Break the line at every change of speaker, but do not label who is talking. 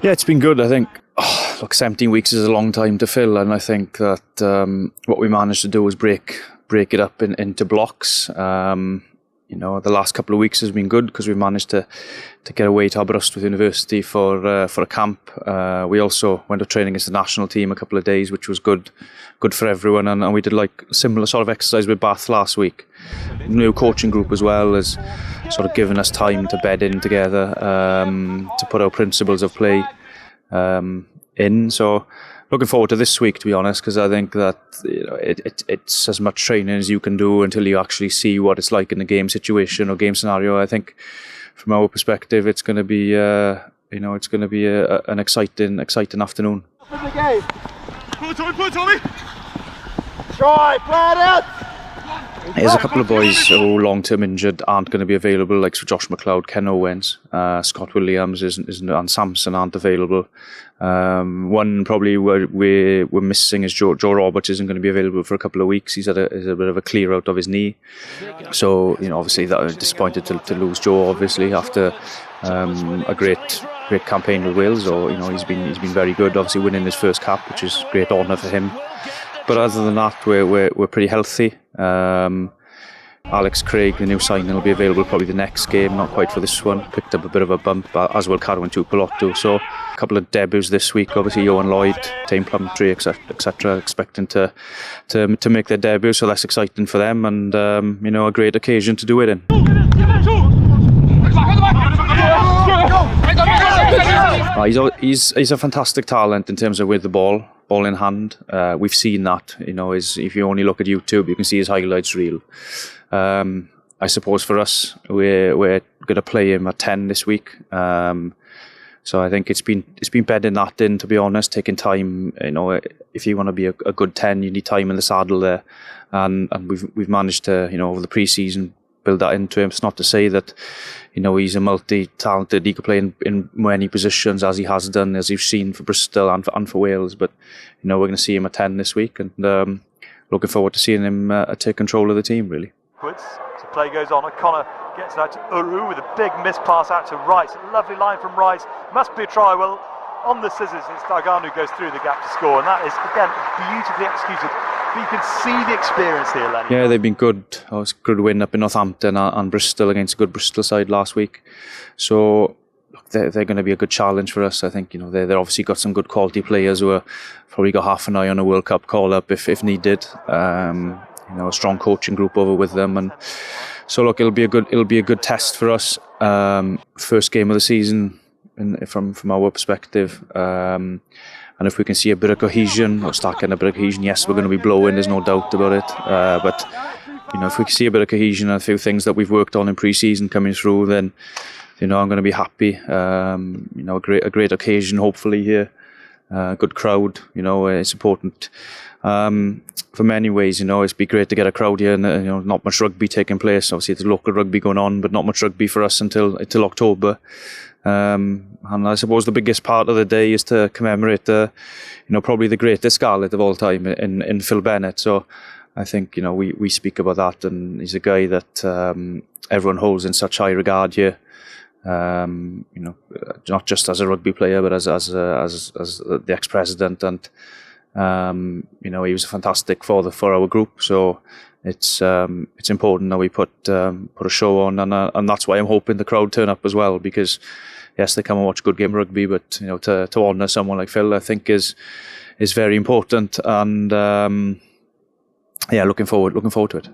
Yeah, it's been good. I think, look, 17 weeks is a long time to fill, and I think that what we managed to do was break it up into blocks. The last couple of weeks has been good because we managed to get away to Aberystwyth University for a camp. We also went to training against the national team a couple of days, which was good for everyone. And we did like a similar sort of exercise with Bath last week. New coaching group as well has sort of given us time to bed in together, to put our principles of play in. So looking forward to this week, to be honest, because I think that it's as much training as you can do until you actually see what it's like in a game situation or game scenario. I think from our perspective, it's going to be an exciting afternoon.
Try, play it out.
There's a couple of boys who long-term injured aren't going to be available, like Josh McLeod, Ken Owens, Scott Williams isn't, and Samson aren't available. One probably we're missing is Joe Roberts isn't going to be available for a couple of weeks. He's had a bit of a clear out of his knee, so obviously that I'm disappointed to lose Joe, obviously after a great campaign with Wales. Or he's been very good, obviously winning his first cap, which is great honour for him. But other than that, we're pretty healthy. Alex Craig, the new signing, will be available probably the next game, not quite for this one. Picked up a bit of a bump, as well Carwyn Tupolotto. So a couple of debuts this week. Obviously Ioan Lloyd, Tame Plumtree, etc. expecting to make their debut. So that's exciting for them, and a great occasion to do it in. He's a fantastic talent in terms of with the ball in hand. We've seen that. If you only look at YouTube, you can see his highlights reel. I suppose for us, we're going to play him at 10 this week. So I think it's been bedding that in, to be honest, taking time. If you want to be a good 10, you need time in the saddle there, and we've managed to over the pre-season build that into him. It's not to say that he's a multi-talented, he could play in many positions, as he has done, as you've seen for Bristol and for Wales, but we're going to see him at 10 this week, and looking forward to seeing him take control of the team, really.
So play goes on. O'Connor gets it out to Uru with a big miss pass out to Rice. Lovely line from Rice. Must be a try. Well, on the scissors, it's Dargan who goes through the gap to score, and that is, again, beautifully executed. But you can see the experience here, Lenny.
Yeah, they've been good. It was a good win up in Northampton and Bristol against a good Bristol side last week. So they're going to be a good challenge for us. I think they've obviously got some good quality players who are probably got half an eye on a World Cup call up if needed. A strong coaching group over with them, and so look, it'll be a good test for us. First game of the season from our perspective. And if we can see a bit of cohesion, or start getting a bit of cohesion, yes, we're going to be blowing, there's no doubt about it. But if we can see a bit of cohesion and a few things that we've worked on in pre-season coming through, then I'm going to be happy. A great occasion, hopefully here. Good crowd. It's important. For many ways, it'd be great to get a crowd here, and not much rugby taking place. Obviously, there's local rugby going on, but not much rugby for us until October. And I suppose the biggest part of the day is to commemorate probably the greatest Scarlet of all time in Phil Bennett. So I think we speak about that, and he's a guy that everyone holds in such high regard here. Not just as a rugby player, but as the ex-president, and he was fantastic for our group. So it's important that we put a show on, and that's why I'm hoping the crowd turn up as well, because yes, they come and watch a good game of rugby, but to honour someone like Phil, I think is very important, and looking forward to it.